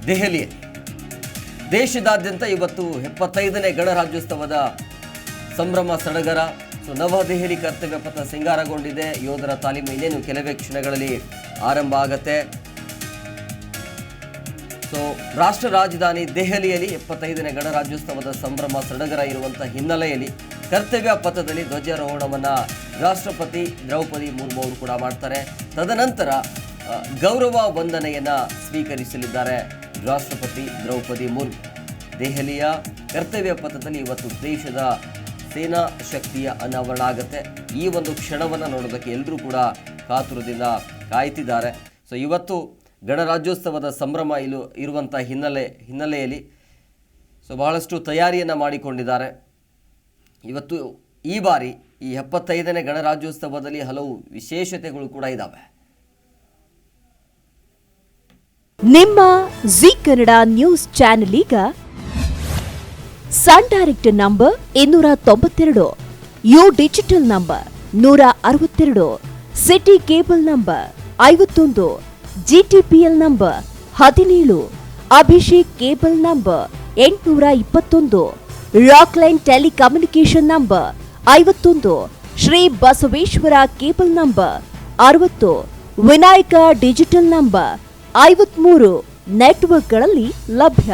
ದೆಹಲಿಯಲ್ಲಿ ದೇಶದಾದ್ಯಂತ ಇವತ್ತು 75ನೇ ಗಣರಾಜ್ಯೋತ್ಸವದ ಸಂಭ್ರಮ ಸಡಗರ. ನವದೆಹಲಿ ಕರ್ತವ್ಯ ಪಥ ಸಿಂಗಾರಗೊಂಡಿದೆ. ಯೋಧರ ತಾಲೀಮು ಇನ್ನೇನು ಕೆಲವೇ ಕ್ಷಣಗಳಲ್ಲಿ ಆರಂಭ ಆಗತ್ತೆ. ರಾಷ್ಟ್ರ ರಾಜಧಾನಿ ದೆಹಲಿಯಲ್ಲಿ 75ನೇ ಗಣರಾಜ್ಯೋತ್ಸವದ ಸಂಭ್ರಮ ಸಡಗರ ಇರುವಂತಹ ಹಿನ್ನೆಲೆಯಲ್ಲಿ ಕರ್ತವ್ಯ ಪಥದಲ್ಲಿ ಧ್ವಜಾರೋಹಣವನ್ನು ರಾಷ್ಟ್ರಪತಿ ದ್ರೌಪದಿ ಮುರ್ಮು ಅವರು ಕೂಡ ಮಾಡ್ತಾರೆ. ತದನಂತರ ಗೌರವ ವಂದನೆಯನ್ನ ಸ್ವೀಕರಿಸಲಿದ್ದಾರೆ ರಾಷ್ಟ್ರಪತಿ ದ್ರೌಪದಿ ಮುರ್ಮು. ದೆಹಲಿಯ ಕರ್ತವ್ಯ ಪಥದಲ್ಲಿ ಇವತ್ತು ದೇಶದ ಸೇನಾ ಶಕ್ತಿಯ ಅನಾವರಣ ಆಗುತ್ತೆ. ಈ ಒಂದು ಕ್ಷಣವನ್ನು ನೋಡೋದಕ್ಕೆ ಎಲ್ಲರೂ ಕೂಡ ಕಾತುರದಿಂದ ಕಾಯ್ತಿದ್ದಾರೆ. ಇವತ್ತು ಗಣರಾಜ್ಯೋತ್ಸವದ ಸಂಭ್ರಮ ಇರುವಂಥ ಹಿನ್ನೆಲೆಯಲ್ಲಿ ಬಹಳಷ್ಟು ತಯಾರಿಯನ್ನು ಮಾಡಿಕೊಂಡಿದ್ದಾರೆ. ಇವತ್ತು ಈ ಬಾರಿ ಈ 75ನೇ ಗಣರಾಜ್ಯೋತ್ಸವದಲ್ಲಿ ಹಲವು ವಿಶೇಷತೆಗಳು ಕೂಡ ಇದ್ದಾವೆ. ನಿಮ್ಮ ಜಿ ಕನ್ನಡ ನ್ಯೂಸ್ ಚಾನೆಲ್ ಈಗ sun direct number 292, U digital number 162, city cable number 51, GTPL number 17, Abhishek cable number 821, Rockline telecommunication number 51, Shri Basaveshwara cable number 60, Vinayaka digital number 53 ನೆಟ್ವರ್ಕ್ಗಳಲ್ಲಿ ಲಭ್ಯ.